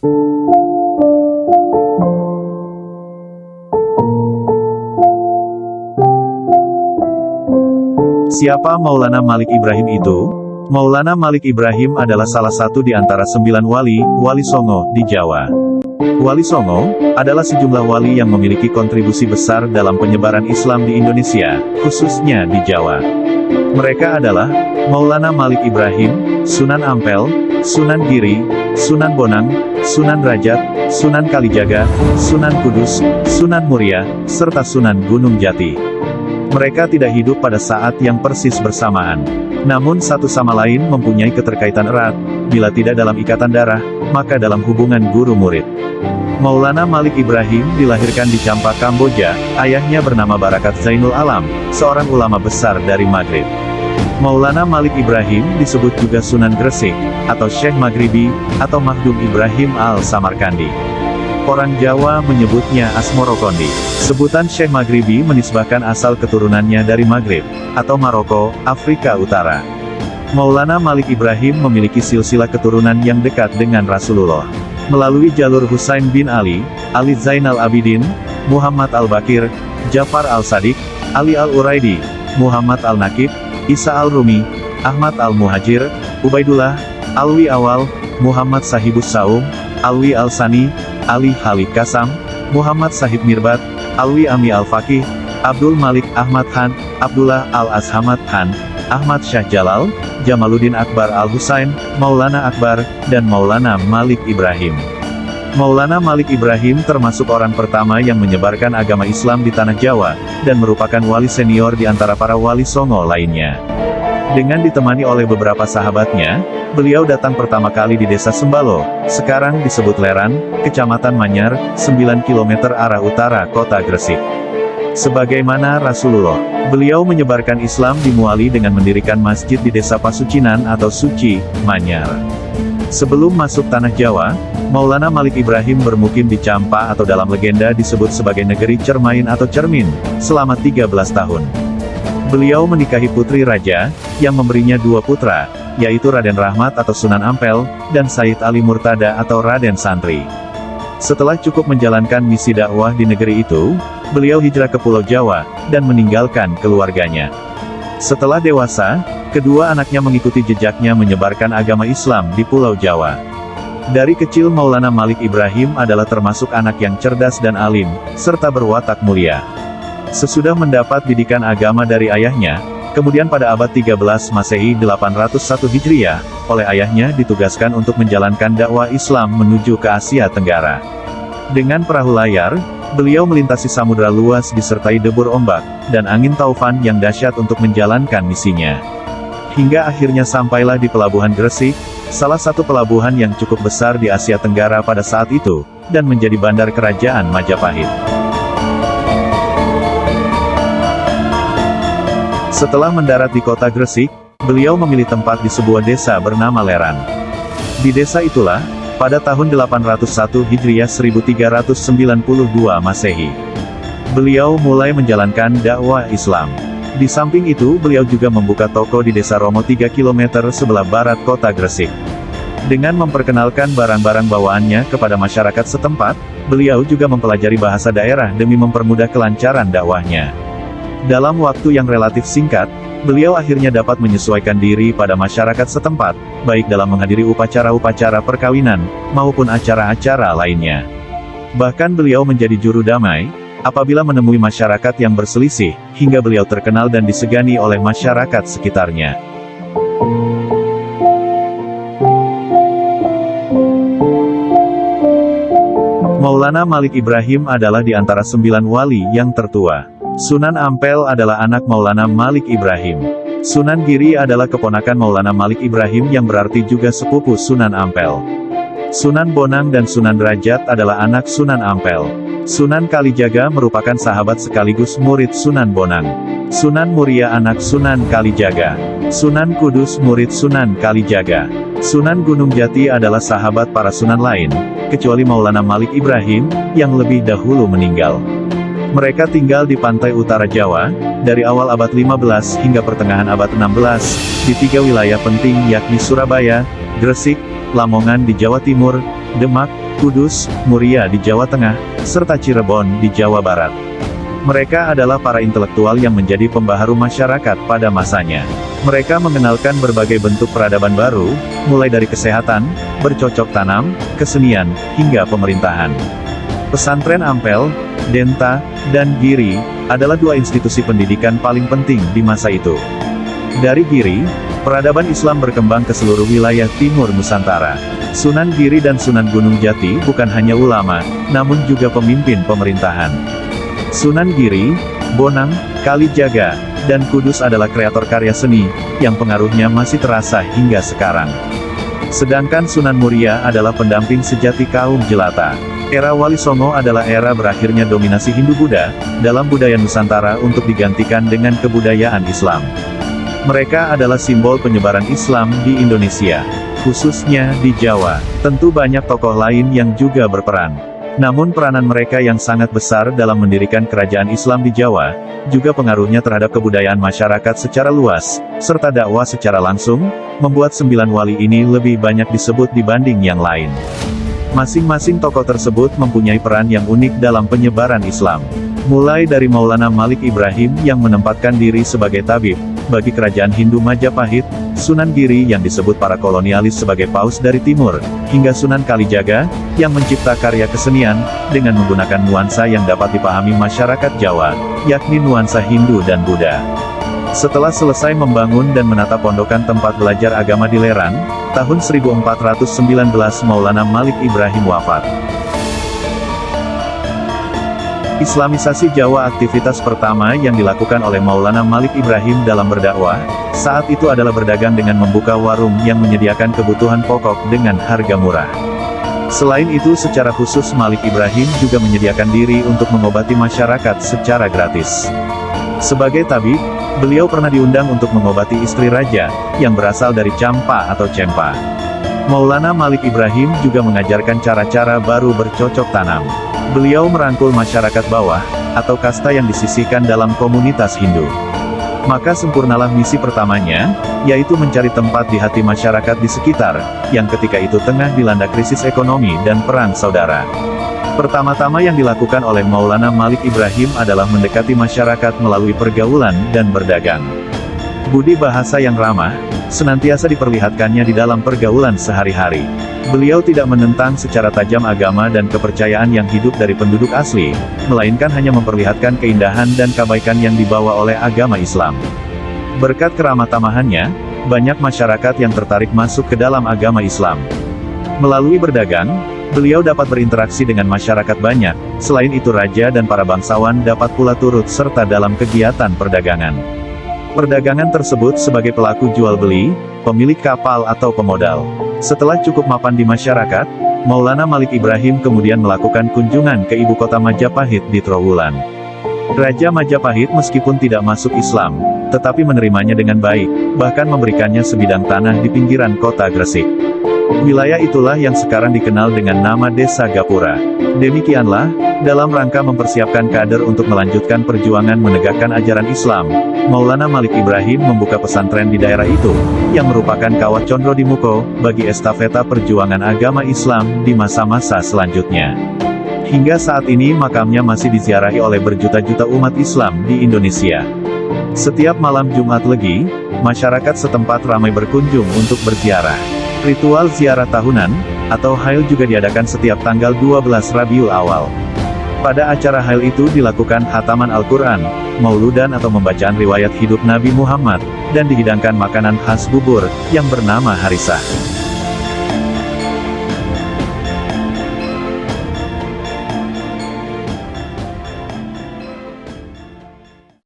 Siapa Maulana Malik Ibrahim itu? Maulana Malik Ibrahim adalah salah satu di antara 9 wali Songo di Jawa. Wali Songo adalah sejumlah wali yang memiliki kontribusi besar dalam penyebaran Islam di Indonesia, khususnya di Jawa. Mereka adalah Maulana Malik Ibrahim, Sunan Ampel, Sunan Giri, Sunan Bonang, Sunan Rajat, Sunan Kalijaga, Sunan Kudus, Sunan Muria, serta Sunan Gunung Jati. Mereka tidak hidup pada saat yang persis bersamaan. Namun satu sama lain mempunyai keterkaitan erat, bila tidak dalam ikatan darah, maka dalam hubungan guru-murid. Maulana Malik Ibrahim dilahirkan di Champa, Kamboja. Ayahnya bernama Barakat Zainul Alam, seorang ulama besar dari Maghrib. Maulana Malik Ibrahim disebut juga Sunan Gresik, atau Syekh Maghribi, atau Makhdum Ibrahim al-Samarkandi. Orang Jawa menyebutnya Asmorokondi. Sebutan Syekh Maghribi menisbahkan asal keturunannya dari Maghrib, atau Maroko, Afrika Utara. Maulana Malik Ibrahim memiliki silsilah keturunan yang dekat dengan Rasulullah. Melalui jalur Husain bin Ali, Ali Zainal Abidin, Muhammad Al-Bakir, Jafar Al-Sadiq, Ali Al-Uraidi, Muhammad Al-Nakib, Isa Al-Rumi, Ahmad Al-Muhajir, Ubaidullah, Alwi Awal, Muhammad Sahibus Saum, Alwi Al-Sani, Ali Halik Kasam, Muhammad Sahib Mirbat, Alwi Ami Al-Faqih, Abdul Malik Ahmad Han, Abdullah Al-Azhamad Han, Ahmad Syah Jalal, Jamaluddin Akbar Al-Husain, Maulana Akbar, dan Maulana Malik Ibrahim. Maulana Malik Ibrahim termasuk orang pertama yang menyebarkan agama Islam di Tanah Jawa, dan merupakan wali senior di antara para wali Songo lainnya. Dengan ditemani oleh beberapa sahabatnya, beliau datang pertama kali di desa Sembalo, sekarang disebut Leran, Kecamatan Manyar, 9 km arah utara kota Gresik. Sebagaimana Rasulullah, beliau menyebarkan Islam di Muali dengan mendirikan masjid di desa Pasucinan atau Suci, Manyar. Sebelum masuk Tanah Jawa, Maulana Malik Ibrahim bermukim di Champa atau dalam legenda disebut sebagai negeri Cermain atau Cermin, selama 13 tahun. Beliau menikahi putri raja, yang memberinya 2 putra, yaitu Raden Rahmat atau Sunan Ampel, dan Said Ali Murtada atau Raden Santri. Setelah cukup menjalankan misi dakwah di negeri itu, beliau hijrah ke Pulau Jawa, dan meninggalkan keluarganya. Setelah dewasa, kedua anaknya mengikuti jejaknya menyebarkan agama Islam di Pulau Jawa. Dari kecil Maulana Malik Ibrahim adalah termasuk anak yang cerdas dan alim, serta berwatak mulia. Sesudah mendapat didikan agama dari ayahnya, kemudian pada abad 13 Masehi 801 Hijriah, oleh ayahnya ditugaskan untuk menjalankan dakwah Islam menuju ke Asia Tenggara. Dengan perahu layar, beliau melintasi samudra luas disertai debur ombak, dan angin taufan yang dahsyat untuk menjalankan misinya. Hingga akhirnya sampailah di Pelabuhan Gresik, salah satu pelabuhan yang cukup besar di Asia Tenggara pada saat itu, dan menjadi bandar kerajaan Majapahit. Setelah mendarat di kota Gresik, beliau memilih tempat di sebuah desa bernama Leran. Di desa itulah, pada tahun 801 Hijriah 1392 Masehi, beliau mulai menjalankan dakwah Islam. Di samping itu beliau juga membuka toko di desa Romo 3 km sebelah barat kota Gresik. Dengan memperkenalkan barang-barang bawaannya kepada masyarakat setempat, beliau juga mempelajari bahasa daerah demi mempermudah kelancaran dakwahnya. Dalam waktu yang relatif singkat, beliau akhirnya dapat menyesuaikan diri pada masyarakat setempat, baik dalam menghadiri upacara-upacara perkawinan, maupun acara-acara lainnya. Bahkan beliau menjadi juru damai, apabila menemui masyarakat yang berselisih, hingga beliau terkenal dan disegani oleh masyarakat sekitarnya. Maulana Malik Ibrahim adalah di antara 9 wali yang tertua. Sunan Ampel adalah anak Maulana Malik Ibrahim. Sunan Giri adalah keponakan Maulana Malik Ibrahim yang berarti juga sepupu Sunan Ampel. Sunan Bonang dan Sunan Rajat adalah anak Sunan Ampel. Sunan Kalijaga merupakan sahabat sekaligus murid Sunan Bonang. Sunan Muria anak Sunan Kalijaga. Sunan Kudus murid Sunan Kalijaga. Sunan Gunung Jati adalah sahabat para sunan lain, kecuali Maulana Malik Ibrahim, yang lebih dahulu meninggal. Mereka tinggal di pantai utara Jawa, dari awal abad 15 hingga pertengahan abad 16, di 3 wilayah penting yakni Surabaya, Gresik, Lamongan di Jawa Timur, Demak, Kudus, Muria di Jawa Tengah, serta Cirebon di Jawa Barat. Mereka adalah para intelektual yang menjadi pembaharu masyarakat pada masanya. Mereka mengenalkan berbagai bentuk peradaban baru, mulai dari kesehatan, bercocok tanam, kesenian, hingga pemerintahan. Pesantren Ampel, Denta, dan Giri, adalah dua institusi pendidikan paling penting di masa itu. Dari Giri, peradaban Islam berkembang ke seluruh wilayah timur Nusantara. Sunan Giri dan Sunan Gunung Jati bukan hanya ulama, namun juga pemimpin pemerintahan. Sunan Giri, Bonang, Kalijaga, dan Kudus adalah kreator karya seni, yang pengaruhnya masih terasa hingga sekarang. Sedangkan Sunan Muria adalah pendamping sejati kaum jelata. Era Wali Songo adalah era berakhirnya dominasi Hindu-Buddha, dalam budaya Nusantara untuk digantikan dengan kebudayaan Islam. Mereka adalah simbol penyebaran Islam di Indonesia, khususnya di Jawa. Tentu banyak tokoh lain yang juga berperan. Namun peranan mereka yang sangat besar dalam mendirikan kerajaan Islam di Jawa, juga pengaruhnya terhadap kebudayaan masyarakat secara luas, serta dakwah secara langsung, membuat 9 wali ini lebih banyak disebut dibanding yang lain. Masing-masing tokoh tersebut mempunyai peran yang unik dalam penyebaran Islam. Mulai dari Maulana Malik Ibrahim yang menempatkan diri sebagai tabib bagi kerajaan Hindu Majapahit, Sunan Giri yang disebut para kolonialis sebagai paus dari timur, hingga Sunan Kalijaga, yang mencipta karya kesenian, dengan menggunakan nuansa yang dapat dipahami masyarakat Jawa, yakni nuansa Hindu dan Buddha. Setelah selesai membangun dan menata pondokan tempat belajar agama di Leran, tahun 1419 Maulana Malik Ibrahim wafat. Islamisasi Jawa. Aktivitas pertama yang dilakukan oleh Maulana Malik Ibrahim dalam berdakwah, saat itu adalah berdagang dengan membuka warung yang menyediakan kebutuhan pokok dengan harga murah. Selain itu secara khusus Malik Ibrahim juga menyediakan diri untuk mengobati masyarakat secara gratis. Sebagai tabib, beliau pernah diundang untuk mengobati istri raja, yang berasal dari Campa atau Cempa. Maulana Malik Ibrahim juga mengajarkan cara-cara baru bercocok tanam. Beliau merangkul masyarakat bawah, atau kasta yang disisihkan dalam komunitas Hindu. Maka sempurnalah misi pertamanya, yaitu mencari tempat di hati masyarakat di sekitar, yang ketika itu tengah dilanda krisis ekonomi dan perang saudara. Pertama-tama yang dilakukan oleh Maulana Malik Ibrahim adalah mendekati masyarakat melalui pergaulan dan berdagang. Budi bahasa yang ramah, senantiasa diperlihatkannya di dalam pergaulan sehari-hari. Beliau tidak menentang secara tajam agama dan kepercayaan yang hidup dari penduduk asli, melainkan hanya memperlihatkan keindahan dan kebaikan yang dibawa oleh agama Islam. Berkat keramah tamahannya, banyak masyarakat yang tertarik masuk ke dalam agama Islam. Melalui berdagang, beliau dapat berinteraksi dengan masyarakat banyak, selain itu raja dan para bangsawan dapat pula turut serta dalam kegiatan perdagangan. Perdagangan tersebut sebagai pelaku jual beli, pemilik kapal atau pemodal. Setelah cukup mapan di masyarakat, Maulana Malik Ibrahim kemudian melakukan kunjungan ke ibu kota Majapahit di Trowulan. Raja Majapahit meskipun tidak masuk Islam, tetapi menerimanya dengan baik, bahkan memberikannya sebidang tanah di pinggiran kota Gresik. Wilayah itulah yang sekarang dikenal dengan nama Desa Gapura. Demikianlah, dalam rangka mempersiapkan kader untuk melanjutkan perjuangan menegakkan ajaran Islam, Maulana Malik Ibrahim membuka pesantren di daerah itu, yang merupakan kawah Condro di Muko, bagi estafeta perjuangan agama Islam di masa-masa selanjutnya. Hingga saat ini makamnya masih diziarahi oleh berjuta-juta umat Islam di Indonesia. Setiap malam Jumat Legi, masyarakat setempat ramai berkunjung untuk berziarah. Ritual ziarah tahunan, atau Hail juga diadakan setiap tanggal 12 Rabiul Awal. Pada acara Hail itu dilakukan khataman Al-Quran, mauludan atau pembacaan riwayat hidup Nabi Muhammad, dan dihidangkan makanan khas bubur, yang bernama harisah.